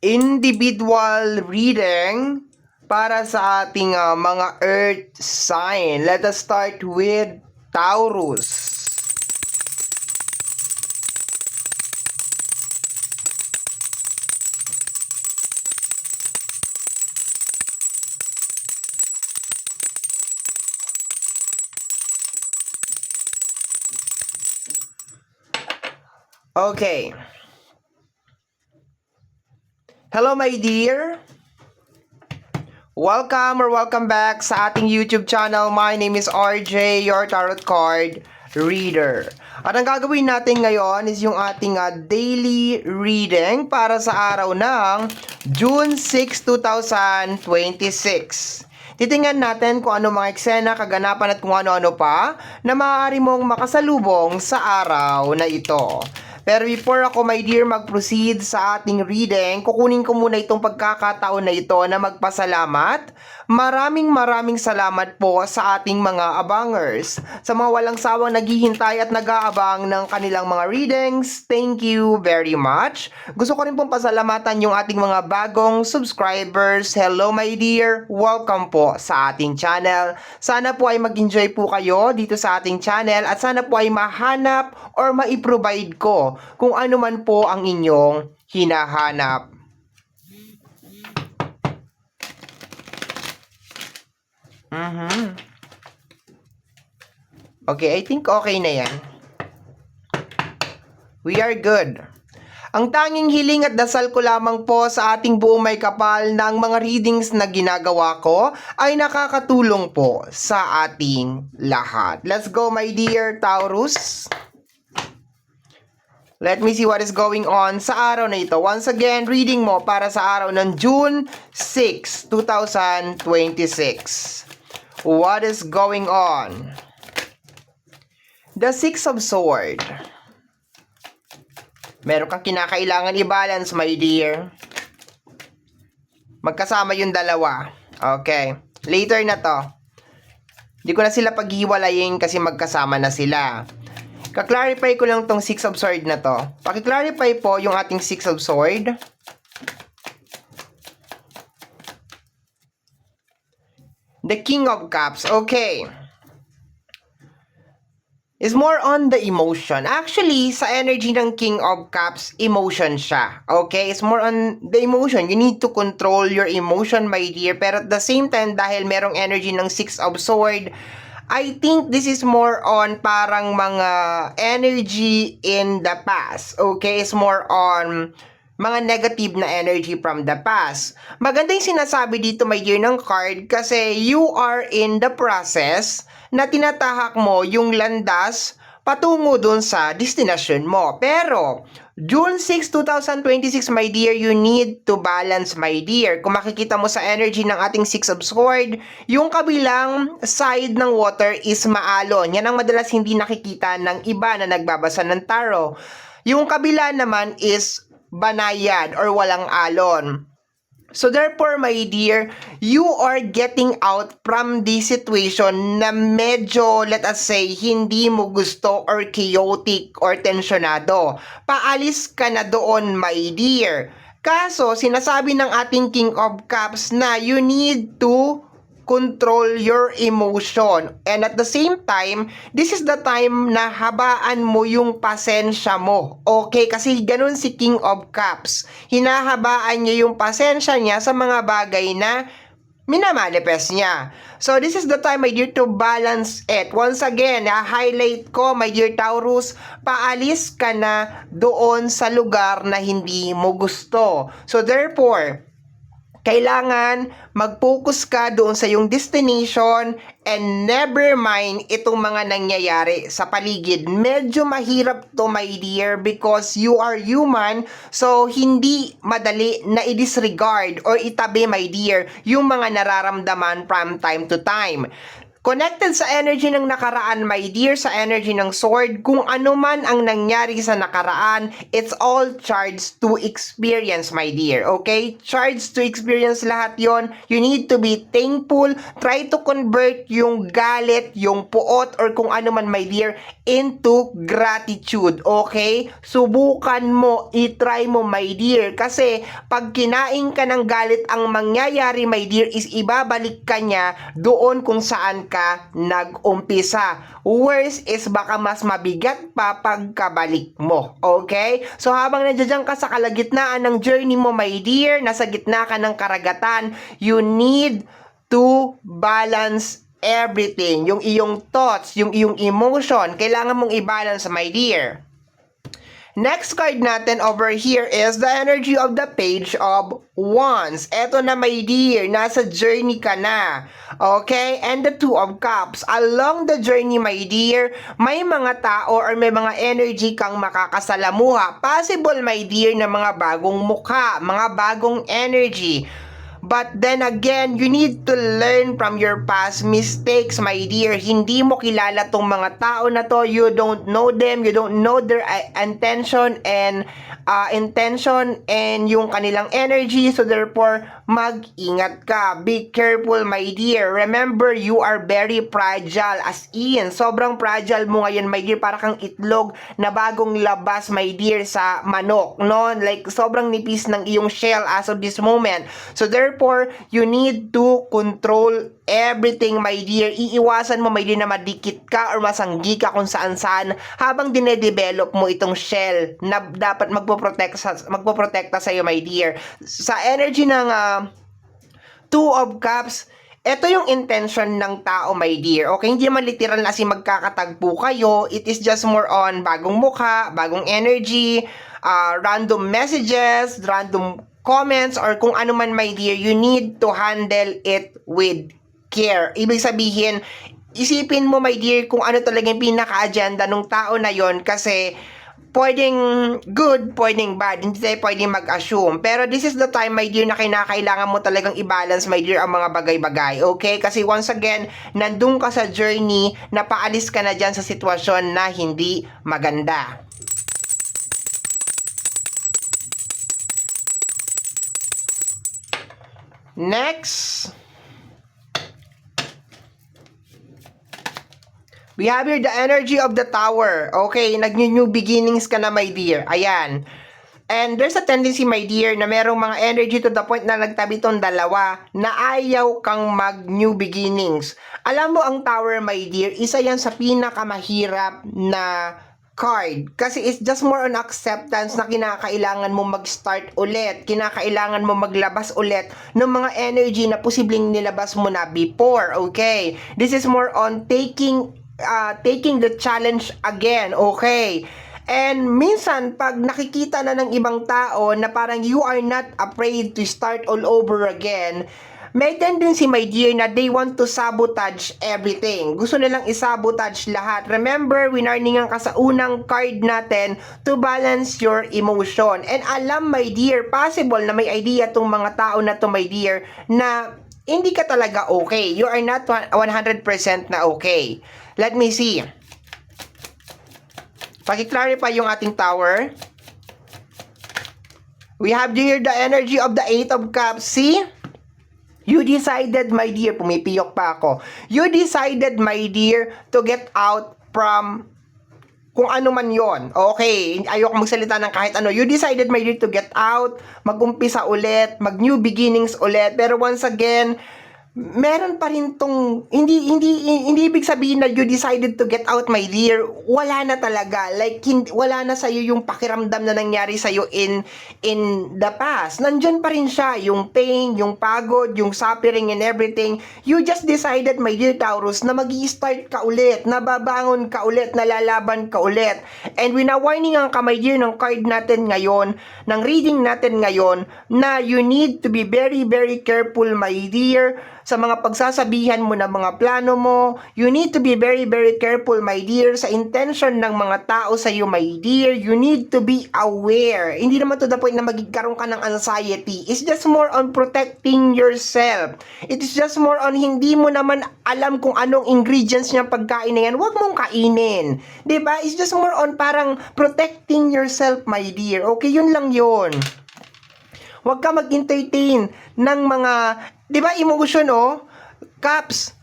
individual reading para sa ating mga earth sign. Let us start with Taurus. Okay. Hello my dear. Welcome back sa ating YouTube channel. My name is RJ, your tarot card reader. At ang gagawin natin ngayon is yung ating daily reading para sa araw ng June 6, 2026. Titingnan natin kung ano mga eksena, kaganapan at kung ano-ano pa na maaari mong makasalubong sa araw na ito. Pero before ako, my dear, mag-proceed sa ating reading, kukunin ko muna itong pagkakataon na ito na magpasalamat. Maraming salamat po sa ating mga abangers. Sa mga walang sawang naghihintay at nag-aabang ng kanilang mga readings, thank you very much. Gusto ko rin pong pasalamatan yung ating mga bagong subscribers. Hello my dear, welcome po sa ating channel. Sana po ay mag-enjoy po kayo dito sa ating channel at sana po ay mahanap or mai-provide ko kung ano man po ang inyong hinahanap. Okay, I think okay na yan. We are good. Ang tanging hiling at dasal ko lamang po sa ating buong may kapal na ang mga readings na ginagawa ko ay nakakatulong po sa ating lahat. Let's go my dear Taurus. Let me see what is going on sa araw na ito. Once again, reading mo para sa araw ng June 6, 2026. What is going on? The Six of Swords. Meron kang kinakailangan i-balance, my dear. Magkasama yung dalawa. Okay. Later na to. Hindi ko na sila paghiwalayin kasi magkasama na sila. Ka-clarify ko lang tong Six of Swords na to. Paki-clarify po yung ating Six of Swords. The King of Cups. Okay. Is more on the emotion. Actually, sa energy ng King of Cups, emotion siya. Okay? It's more on the emotion. You need to control your emotion, my dear. Pero at the same time, dahil merong energy ng Six of Swords, I think this is more on parang mga energy in the past. Okay? It's more on mga negative na energy from the past. Maganda yung sinasabi dito, my dear, ng card kasi you are in the process na tinatahak mo yung landas patungo dun sa destination mo. Pero, June 6, 2026, my dear, you need to balance, my dear. Kung makikita mo sa energy ng ating Six of Swords, yung kabilang side ng water is maalon. Yan ang madalas hindi nakikita ng iba na nagbabasa ng tarot. Yung kabila naman is banayad or walang alon. So therefore, my dear, you are getting out from this situation na medyo, let us say, hindi mo gusto or chaotic or tensionado. Paalis ka na doon, my dear. Kaso, sinasabi ng ating King of Cups na you need to control your emotion. And at the same time, this is the time na habaan mo yung pasensya mo. Okay? Kasi ganun si King of Cups. Hinahabaan niya yung pasensya niya sa mga bagay na minamanifest niya. So, this is the time, my dear, to balance it. Once again, highlight ko, my dear Taurus, paalis ka na doon sa lugar na hindi mo gusto. So, therefore, kailangan mag-focus ka doon sa iyong destination and never mind itong mga nangyayari sa paligid. Medyo mahirap to, my dear, because you are human, so hindi madali na i-disregard or itabi, my dear, yung mga nararamdaman from time to time. Connected sa energy ng nakaraan, my dear, sa energy ng sword, kung ano man ang nangyari sa nakaraan, it's all charged to experience, my dear. Okay? Charged to experience lahat yon. You need to be thankful. Try to convert yung galit, yung puot, or kung ano man, my dear, into gratitude. Okay? Subukan mo, itry mo, my dear. Kasi pag kinain ka ng galit, ang mangyayari, my dear, is ibabalik ka niya doon kung saan ka nag-umpisa. Worse is baka mas mabigat pa pagkabalik mo. Okay? So habang nandiyan ka sa kalagitnaan ng journey mo, my dear, nasa gitna ka ng karagatan, you need to balance everything. Yung iyong thoughts, yung iyong emotion, kailangan mong i-balance, my dear. Next card natin over here is the energy of the Page of Wands. Eto na, my dear, nasa journey ka na. Okay? And the Two of Cups. Along the journey, my dear, may mga tao or may mga energy kang makakasalamuha. Possible, my dear, na mga bagong mukha, mga bagong energy. But then again, you need to learn from your past mistakes, my dear. Hindi mo kilala tong mga tao na to. You don't know them. You don't know their intention and yung kanilang energy. So therefore, mag-ingat ka. Be careful, my dear. Remember, you are very fragile. As in, sobrang fragile mo ngayon, my dear. Para kang itlog na bagong labas, my dear, sa manok. No? Like, sobrang nipis ng iyong shell as of this moment. So therefore, you need to control everything, my dear. Iiwasan mo, my dear, na madikit ka or masanggi ka kung saan-saan habang dinedevelop mo itong shell na dapat magpoprotekta sa iyo, my dear. Sa energy ng Two of Cups, ito yung intention ng tao, my dear. Okay, hindi naman literal na kasi magkakatagpo kayo. It is just more on bagong mukha, bagong energy, random messages, random comments, or kung ano man, my dear. You need to handle it with care. Ibig sabihin, isipin mo, my dear, kung ano talaga yung pinaka-agenda ng tao na yon, kasi pwedeng good, pwedeng bad. Hindi tayo pwedeng mag-assume. Pero this is the time, my dear, na kinakailangan mo talagang i-balance, my dear, ang mga bagay-bagay. Okay? Kasi once again, nandun ka sa journey, napaalis ka na dyan sa sitwasyon na hindi maganda. Next, we have here the energy of the Tower. Okay, nag-new beginnings ka na, my dear. Ayan. And there's a tendency, my dear, na merong mga energy to the point na nagtabi tong dalawa na ayaw kang mag-new beginnings. Alam mo, ang Tower, my dear, isa yan sa pinakamahirap na card. Kasi it's just more on acceptance na kinakailangan mo mag-start ulit. Kinakailangan mo maglabas ulit ng mga energy na posibleng nilabas mo na before. Okay? This is more on taking the challenge again. Okay? And minsan, pag nakikita na ng ibang tao na parang you are not afraid to start all over again, may tendency, my dear, na they want to sabotage everything. Gusto nilang isabotage lahat. Remember, winarningan ka sa unang card natin to balance your emotion. And alam, my dear, possible na may idea tong mga tao na to, my dear, na hindi ka talaga okay. You are not 100% na okay. Let me see. Paki-clarify yung ating Tower. We have here the energy of the Eight of Cups. See? You decided, my dear, pumipiyok pa ako. You decided, my dear, to get out from kung ano man yon. Okay, ayoko magsalita ng kahit ano. You decided, my dear, to get out, mag-umpisa ulit, mag-new beginnings ulit. Pero once again, meron pa rin tong hindi ibig sabihin na you decided to get out, my dear. Wala na talaga, like wala na sa iyo yung pakiramdam na nangyari sa iyo in the past. Nandiyan pa rin siya, yung pain, yung pagod, yung suffering and everything. You just decided, my dear Taurus, na magi-start ka ulit, na babangon ka ulit, na lalaban ka ulit. And wina-warningan ka, my dear, ng card natin ngayon, ng reading natin ngayon, na you need to be very, very careful, my dear, sa mga pagsasabihan mo na mga plano mo. You need to be very, very careful, my dear, sa intention ng mga tao sa iyo, my dear. You need to be aware. Hindi naman to the point na magkaroon ka ng anxiety. It's just more on protecting yourself. It is just more on hindi mo naman alam kung anong ingredients ng pagkain na yan. Huwag mong kainin. 'Di ba? It's just more on parang protecting yourself, my dear. Okay, yun lang yun. Huwag ka mag-entertain ng mga, 'di ba, emotion, oh? Cups,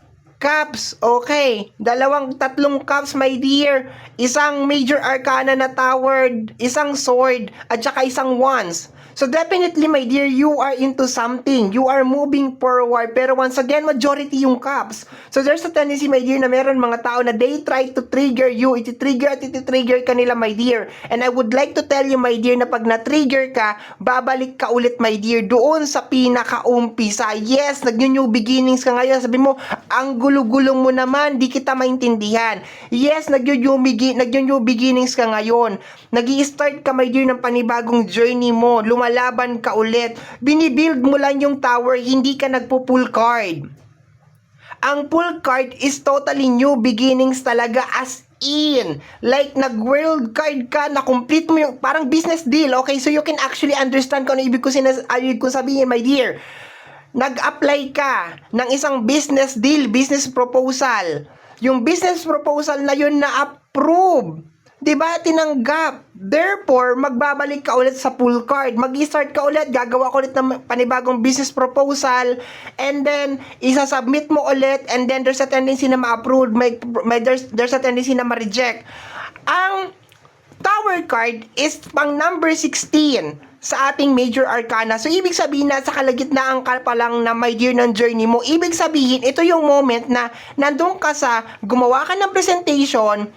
okay. Tatlong cups, my dear. Isang major arcana na tower, isang sword, at saka isang wands. So definitely, my dear, you are into something. You are moving forward. Pero once again, majority yung cups. So there's a tendency, my dear, na meron mga tao na they try to trigger you. Iti-trigger kanila, my dear. And I would like to tell you, my dear, na pag na-trigger ka, babalik ka ulit, my dear, doon sa pinaka-umpisa. Yes, nag-new beginnings ka ngayon. Sabi mo, ang gulo-gulong mo naman, di kita maintindihan. Yes, nag-new beginnings ka ngayon. Nag-i-start ka, my dear, ng panibagong journey mo. Lumalaban ka ulit. Binibuild mo lang yung tower, hindi ka nagpo-pull card. Ang pull card is totally new beginnings talaga, as in. Like, nag-world card ka, na-complete mo yung parang business deal. Okay, so you can actually understand kung ano ibig ko sabihin, my dear. Nag-apply ka ng isang business deal, business proposal. Yung business proposal na yun na-approve. 'Di ba? Tinanggap. Therefore, magbabalik ka ulit sa pull card. Mag-start ka ulit, gagawa ka ulit ng panibagong business proposal, and then isa-submit mo ulit, and then there's a tendency na ma-approve, there's a tendency na ma-reject. Ang Tower card is pang number 16 sa ating major arcana. So, ibig sabihin na sa kalagitnaan ka pa lang na my dear ng journey mo, ibig sabihin, ito yung moment na nandun ka sa gumawa ka ng presentation,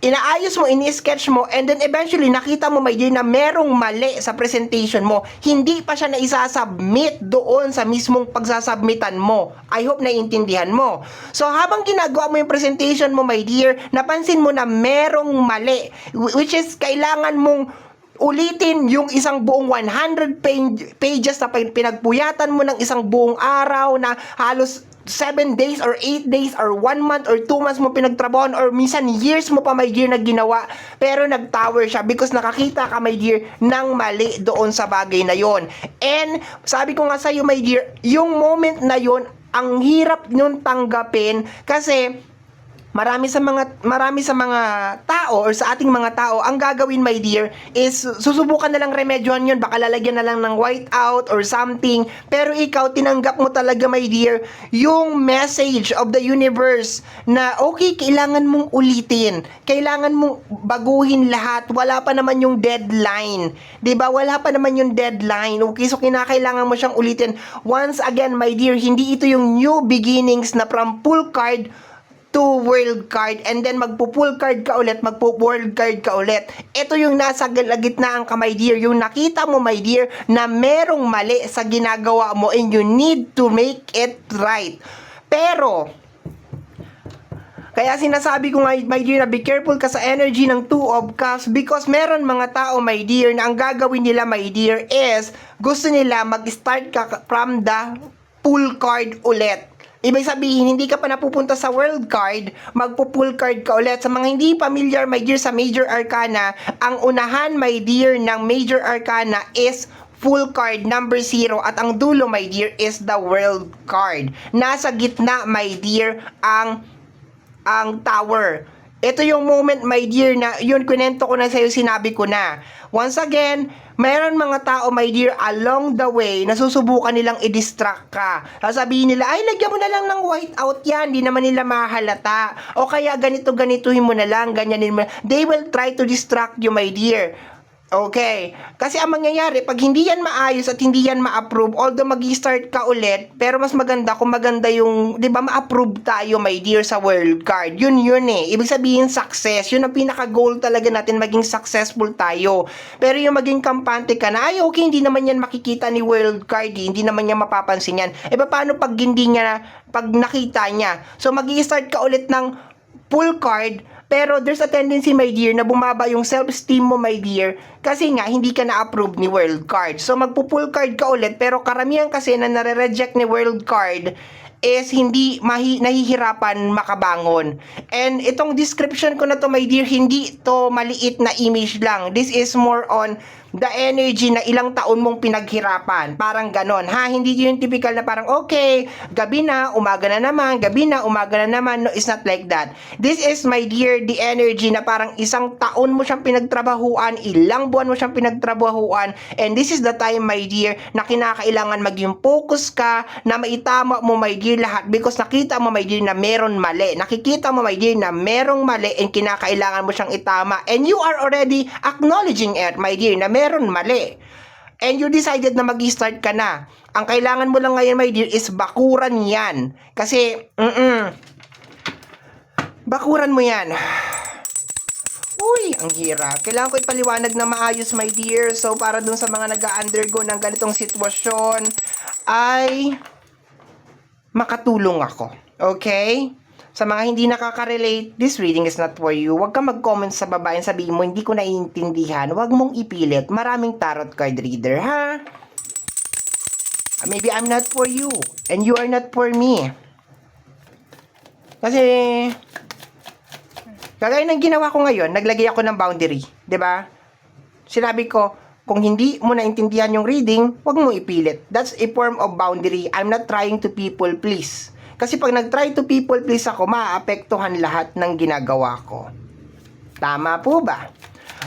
inaayos mo, ini-sketch mo, and then eventually nakita mo, my dear, na merong mali sa presentation mo. Hindi pa siya na isasubmit doon sa mismong pagsasubmitan mo. I hope naiintindihan mo. So, habang ginagawa mo yung presentation mo, my dear, napansin mo na merong mali, which is kailangan mong ulitin yung isang buong 100 pages na pinagpuyatan mo ng isang buong araw na halos 7 days or 8 days or 1 month or 2 months mo pinagtrabahoan or minsan years mo pa, my dear, na ginawa, pero nag-tower siya because nakakita ka, my dear, ng mali doon sa bagay na yon. And sabi ko nga sa'yo, my dear, yung moment na yon, ang hirap nyon tanggapin kasi marami sa mga tao or sa ating mga tao, ang gagawin, my dear, is susubukan na lang remedyohan yun, baka lalagyan na lang ng white out or something, pero ikaw tinanggap mo talaga, my dear, yung message of the universe na okay, kailangan mong ulitin, kailangan mong baguhin lahat, wala pa naman yung deadline, 'di ba? Wala pa naman yung deadline. Okay, so kinakailangan mo siyang ulitin. Once again, my dear, hindi ito yung new beginnings na from full card to world card, and then magpo-full card ka ulit, magpo-world card ka ulit. Ito yung nasa gitnaan ka, my dear. Yung nakita mo, my dear, na merong mali sa ginagawa mo and you need to make it right. Pero, kaya sinasabi ko nga, my dear, na be careful ka sa energy ng Two of Cups because meron mga tao, my dear, na ang gagawin nila, my dear, is gusto nila mag-start ka from the full card ulit. Ibig sabihin, hindi ka pa napupunta sa world card, magpo-full card ka ulit. Sa mga hindi familiar, my dear, sa major arcana, ang unahan, my dear, ng major arcana is full card number 0 at ang dulo, my dear, is the world card. Nasa gitna, my dear, ang tower. Ito yung moment, my dear, na yun, kunento ko na sa'yo, sinabi ko na. Once again, mayroon mga tao, my dear, along the way, nasusubukan nilang i-distract ka. Sasabihin nila, ay, lagyan mo na lang ng white out yan, di naman nila mahalata. O kaya ganituhin mo na lang, ganyanin mo. They will try to distract you, my dear. Okay. Kasi ang mangyayari, pag hindi yan maayos at hindi yan ma-approve, although mag-start ka ulit, pero mas maganda kung maganda yung, di ba, ma-approve tayo, my dear, sa world card. Yun eh. Ibig sabihin, success. Yun ang pinaka-goal talaga natin, maging successful tayo. Pero yung maging kampante ka na, ay, okay, hindi naman yan makikita ni world card, hindi naman yan mapapansin yan. E paano pag hindi niya, pag nakita niya? So, mag-start ka ulit ng full card, Pero there's a tendency, my dear, na bumaba yung self-esteem mo, my dear, kasi nga hindi ka na-approve ni World Card. So magpo-pull card ka ulit, pero karamihan kasi na nare-reject ni World Card is hindi nahihirapan makabangon. And itong description ko na to, my dear, hindi to maliit na image lang. This is more on the energy na ilang taon mong pinaghirapan. Parang ganon, ha? Hindi yung typical na parang, okay, gabi na, umaga na naman, gabi na, umaga na naman. No, it's not like that. This is, my dear, the energy na parang isang taon mo siyang pinagtrabahuan, ilang buwan mo siyang pinagtrabahuan, and this is the time, my dear, na kinakailangan maging focus ka, na maitama mo, my dear, lahat, because nakita mo, my dear, na meron mali. Nakikita mo, my dear, na merong mali, and kinakailangan mo siyang itama, and you are already acknowledging it, my dear, na meron mali. And you decided na mag-start ka na. Ang kailangan mo lang ngayon, my dear, is bakuran yan. Kasi, bakuran mo yan. Uy, ang hirap. Kailangan ko ipaliwanag na maayos, my dear. So, para dun sa mga nag-undergo ng ganitong sitwasyon, ay makatulong ako. Okay? Sa mga hindi nakaka-relate, this reading is not for you. Huwag kang mag-comment sa baba and sabihin mo, hindi ko naiintindihan. Huwag mong ipilit. Maraming tarot card reader, ha? Maybe I'm not for you. And you are not for me. Kasi, kagaya ng ginawa ko ngayon, naglagay ako ng boundary. 'Di ba? Sinabi ko, kung hindi mo naintindihan yung reading, huwag mong ipilit. That's a form of boundary. I'm not trying to people please. Kasi pag nag-try to people please ako, maaapektuhan lahat ng ginagawa ko. Tama po ba?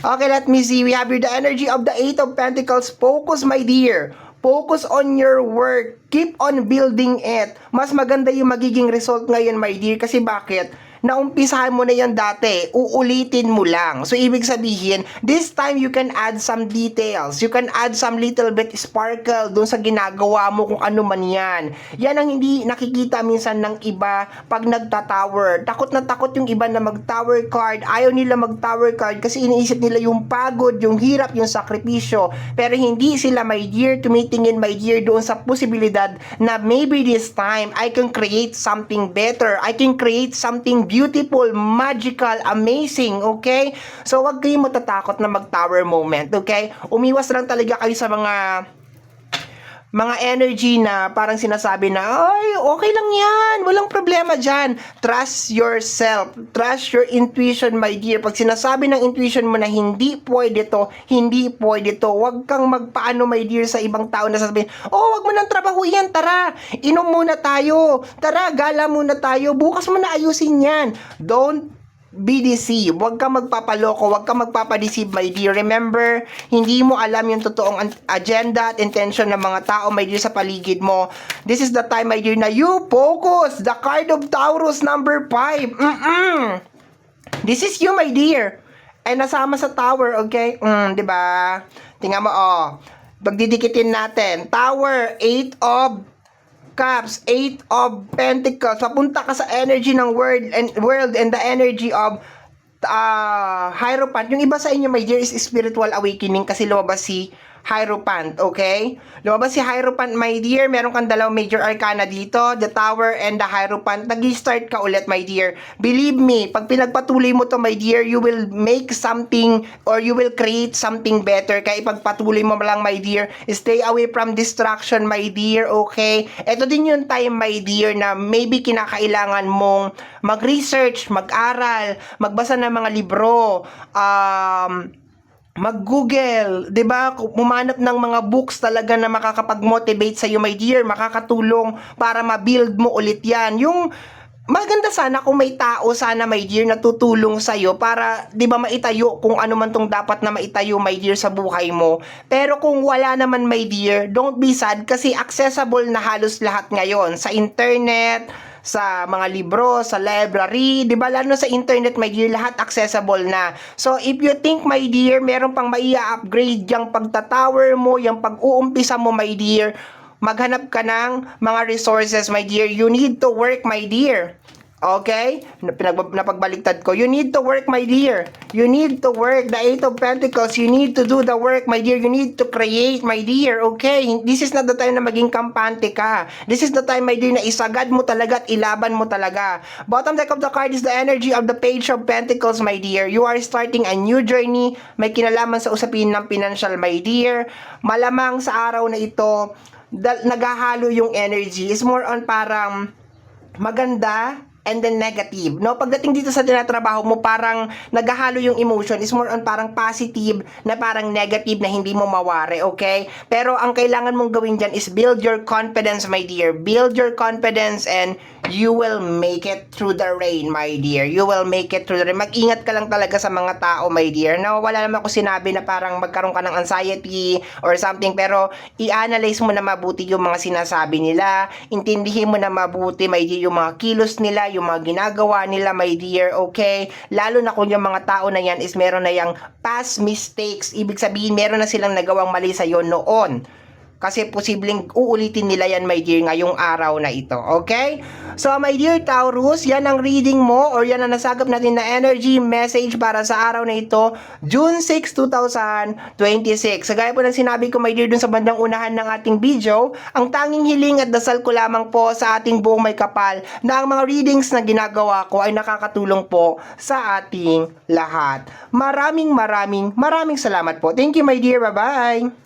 Okay, let me see. We have here the energy of the Eight of Pentacles. Focus, my dear. Focus on your work. Keep on building it. Mas maganda yung magiging result ngayon, my dear. Kasi bakit? Naumpisahan mo na yan dati, uulitin mo lang. So, ibig sabihin, this time you can add some details. You can add some little bit sparkle dun sa ginagawa mo kung ano man yan. Yan ang hindi nakikita minsan ng iba pag nagta-tower. Takot na takot yung iba na mag-tower card. Ayaw nila mag-tower card kasi iniisip nila yung pagod, yung hirap, yung sakripisyo. Pero hindi sila, my dear, tumitingin, my dear, doon sa posibilidad na maybe this time I can create something better. I can create something beautiful, magical, amazing, okay? So, wag kayong matatakot na mag-tower moment, okay? Umiwas lang talaga kayo sa mga energy na parang sinasabi na, ay, okay lang yan, walang problema dyan. Trust yourself, trust your intuition, my dear. Pag sinasabi ng intuition mo na hindi pwede to, hindi pwede to, wag kang magpaano, my dear, sa ibang tao na sasabihin, oh, wag mo nang trabaho yan, tara, inom muna tayo, tara, gala muna tayo, bukas mo na ayusin yan. Don't be deceived. Huwag kang magpapaloko, huwag kang magpapadeceive, my dear. Remember, hindi mo alam yung totoong agenda at intention ng mga tao, my dear, sa paligid mo. This is the time, my dear, na you focus. The card of Taurus, number 5. This is you, my dear. Ay nasama sa tower, okay? Diba? Tingnan mo, oh. Pagdidikitin natin. Tower, 8 of Cups, 8 of Pentacles. Papunta ka sa energy ng world and the energy of Hierophant. Yung iba sa inyo, my dear, is spiritual awakening kasi lumabas si Hierophant, okay? Lumabas si Hierophant, my dear. Meron kang dalawang major arcana dito, the Tower and the Hierophant. Nag-start ka ulit, my dear. Believe me, pag pinagpatuloy mo to, my dear, you will make something or you will create something better. Kaya ipagpatuloy mo lang, my dear. Stay away from distraction, my dear, okay? Ito din yung time, my dear, na maybe kinakailangan mong mag-research, mag-aral, magbasa ng mga libro, mag-Google, 'di ba? Humanap ng mga books talaga na makakapag-motivate sa iyo, my dear, makakatulong para ma-build mo ulit 'yan. Yung maganda sana kung may tao sana, my dear, na tutulong sa iyo para 'di ba maitayo kung ano man tong dapat na maitayo, my dear, sa buhay mo. Pero kung wala naman, my dear, don't be sad kasi accessible na halos lahat ngayon sa internet, sa mga libro, sa library, 'di ba? Lalo na sa internet, my dear, lahat accessible na. So, if you think, my dear, meron pang maia-upgrade yung pagtatower mo, yung pag-uumpisa mo, my dear, maghanap ka ng mga resources, my dear. You need to work, my dear. Okay? Napagbaliktad ko. You need to work, my dear. You need to work. The Eight of Pentacles, you need to do the work, my dear. You need to create, my dear. Okay? This is not the time na maging kampante ka. This is the time, my dear, na isagad mo talaga at ilaban mo talaga. Bottom deck of the card is the energy of the Page of Pentacles, my dear. You are starting a new journey. May kinalaman sa usapin ng financial, my dear. Malamang sa araw na ito, naghahalo yung energy. Is more on parang maganda and then negative. No, pagdating dito sa tinatrabaho mo, parang naghahalo yung emotion. Is more on parang positive na parang negative na hindi mo mawari, okay? Pero ang kailangan mong gawin dyan is build your confidence, my dear. Build your confidence and you will make it through the rain, my dear. You will make it through the rain. Mag-ingat ka lang talaga sa mga tao, my dear. No, wala naman ako sinabi na parang magkaroon ka ng anxiety or something, pero i-analyze mo na mabuti yung mga sinasabi nila. Intindihin mo na mabuti, my dear, yung mga kilos nila, yung mga ginagawa nila, my dear, okay? Lalo na kung yung mga tao na yan is meron na yung past mistakes. Ibig sabihin, meron na silang nagawang mali sa'yo noon. Kasi posibleng uulitin nila yan, my dear, ngayong araw na ito. Okay? So, my dear Taurus, yan ang reading mo or yan ang nasagap natin na energy message para sa araw na ito, June 6, 2026. Sa gaya po ng sinabi ko, my dear, dun sa bandang unahan ng ating video, ang tanging hiling at dasal ko lamang po sa ating buong may kapal na ang mga readings na ginagawa ko ay nakakatulong po sa ating lahat. Maraming salamat po. Thank you, my dear. Bye-bye!